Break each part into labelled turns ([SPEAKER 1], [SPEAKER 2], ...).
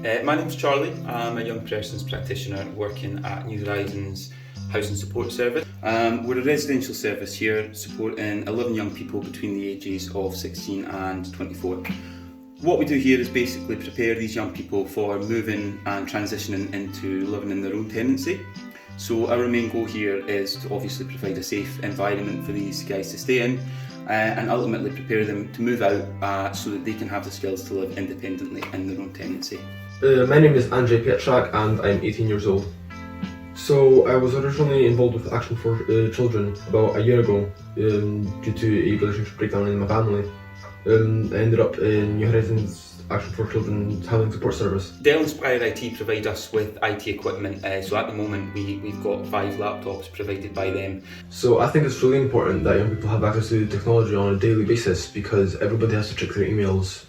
[SPEAKER 1] My name's Charlie. I'm a young persons practitioner working at New Horizons Housing Support Service. We're a residential service here supporting 11 young people between the ages of 16 and 24. What we do here is basically prepare these young people for moving and transitioning into living in their own tenancy. So our main goal here is to obviously provide a safe environment for these guys to stay in and ultimately prepare them to move out so that they can have the skills to live independently in their own tenancy.
[SPEAKER 2] My name is Andrzej Pietrzak and I'm 18 years old. So I was originally involved with Action for Children about a year ago due to a relationship breakdown in my family. I ended up in New Horizons Action for Children Housing Support Service.
[SPEAKER 1] Dell InspireIT provide us with IT equipment, so at the moment we've got 5 laptops provided by them.
[SPEAKER 2] So I think it's really important that young people have access to technology on a daily basis because everybody has to check their emails,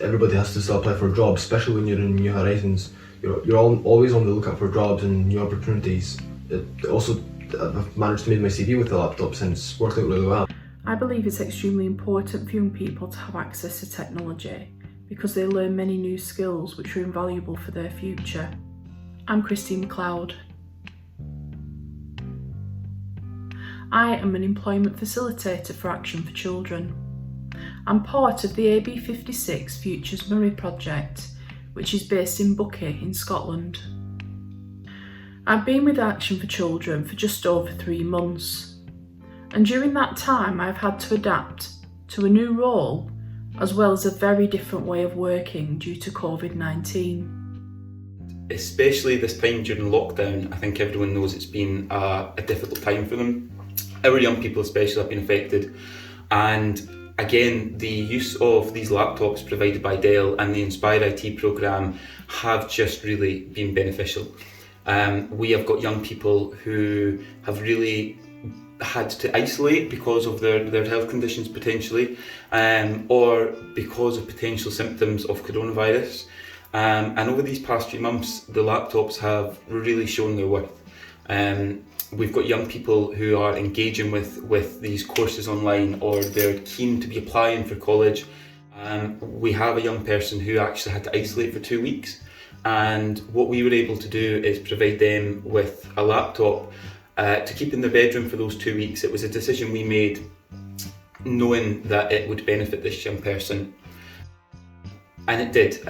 [SPEAKER 2] everybody has to still apply for jobs, especially when you're in New Horizons. You're always on the lookout for jobs and new opportunities. I've managed to make my CV with the laptop since it's worked out really well.
[SPEAKER 3] I believe it's extremely important for young people to have access to technology because they learn many new skills which are invaluable for their future. I'm Christine McLeod. I am an employment facilitator for Action for Children. I'm part of the AB56 Futures Murray project, which is based in Buckie in Scotland. I've been with Action for Children for just over 3 months. And during that time I've had to adapt to a new role as well as a very different way of working due to COVID-19.
[SPEAKER 1] Especially this time during lockdown, I think everyone knows it's been a difficult time for them. Our young people especially have been affected, and again the use of these laptops provided by Dell and the InspireIT programme have just really been beneficial. We have got young people who have really had to isolate because of their health conditions potentially, or because of potential symptoms of coronavirus. And over these past few months, the laptops have really shown their worth. We've got young people who are engaging with these courses online, or they're keen to be applying for college. We have a young person who actually had to isolate for 2 weeks, and what we were able to do is provide them with a laptop to keep in their bedroom for those 2 weeks. It was a decision we made knowing that it would benefit this young person, and it did.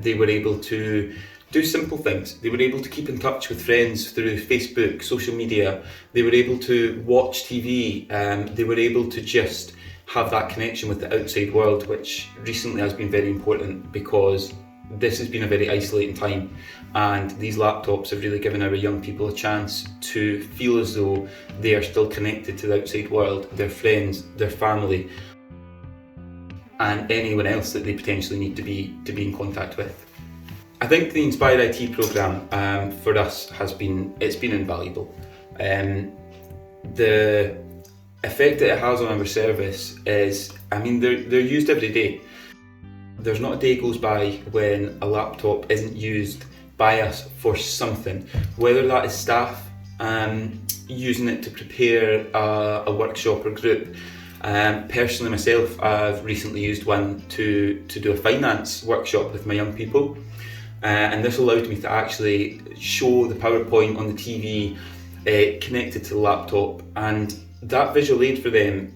[SPEAKER 1] They were able to do simple things. They were able to keep in touch with friends through Facebook, social media. They were able to watch TV. They were able to just have that connection with the outside world, which recently has been very important because this has been a very isolating time, and these laptops have really given our young people a chance to feel as though they are still connected to the outside world, their friends, their family, and anyone else that they potentially need to be in contact with. I think the InspireIT programme for us been invaluable. The effect that it has on our service is, they're used every day. There's not a day goes by when a laptop isn't used by us for something, whether that is staff using it to prepare a workshop or group. Personally myself, I've recently used one to do a finance workshop with my young people, and this allowed me to actually show the PowerPoint on the TV connected to the laptop, and that visual aid for them,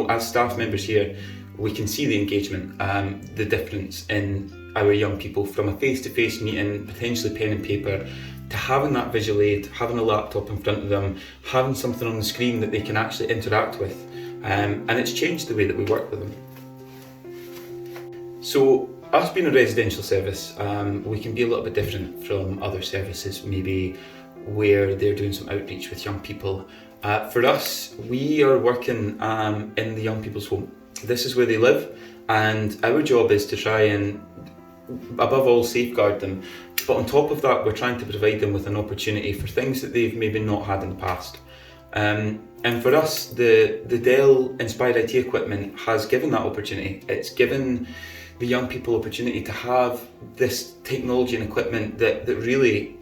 [SPEAKER 1] as staff members here, we can see the engagement, the difference in our young people from a face-to-face meeting, potentially pen and paper, to having that visual aid, having a laptop in front of them, having something on the screen that they can actually interact with, and it's changed the way that we work with them. So, us being a residential service, we can be a little bit different from other services, maybe where they're doing some outreach with young people. For us, we are working in the young people's home. This is where they live, and our job is to try and, above all, safeguard them. But on top of that, we're trying to provide them with an opportunity for things that they've maybe not had in the past. And for us, the Dell InspireIT equipment has given that opportunity. It's given the young people opportunity to have this technology and equipment that really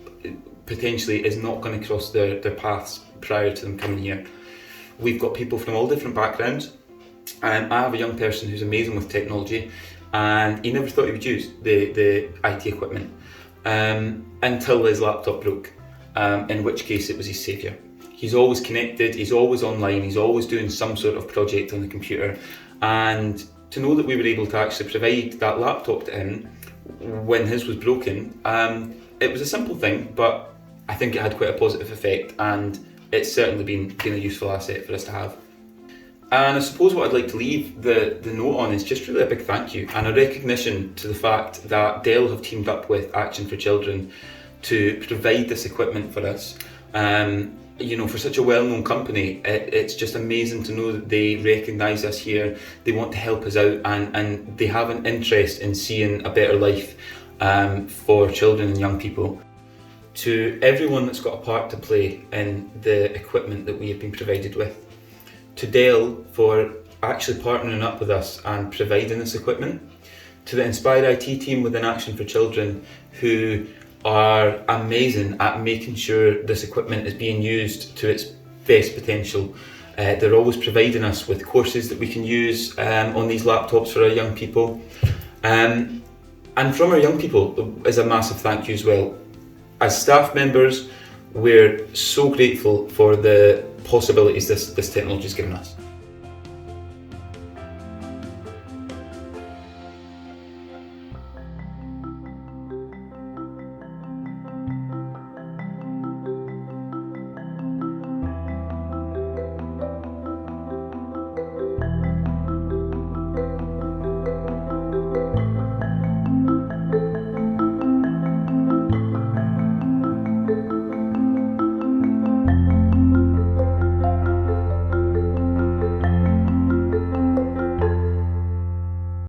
[SPEAKER 1] potentially is not going to cross their paths prior to them coming here. We've got people from all different backgrounds. I have a young person who's amazing with technology, and he never thought he would use the IT equipment until his laptop broke, in which case it was his saviour. He's always connected, he's always online, he's always doing some sort of project on the computer, and to know that we were able to actually provide that laptop to him when his was broken, it was a simple thing, but I think it had quite a positive effect, and it's certainly been a useful asset for us to have. And I suppose what I'd like to leave the note on is just really a big thank you and a recognition to the fact that Dell have teamed up with Action for Children to provide this equipment for us. For such a well-known company, it's just amazing to know that they recognise us here, they want to help us out, and they have an interest in seeing a better life for children and young people. To everyone that's got a part to play in the equipment that we have been provided with, to Dell for actually partnering up with us and providing this equipment, to the InspireIT team within Action for Children, who are amazing at making sure this equipment is being used to its best potential. They're always providing us with courses that we can use on these laptops for our young people. And from our young people is a massive thank you as well. As staff members, we're so grateful for the possibilities this technology has given us.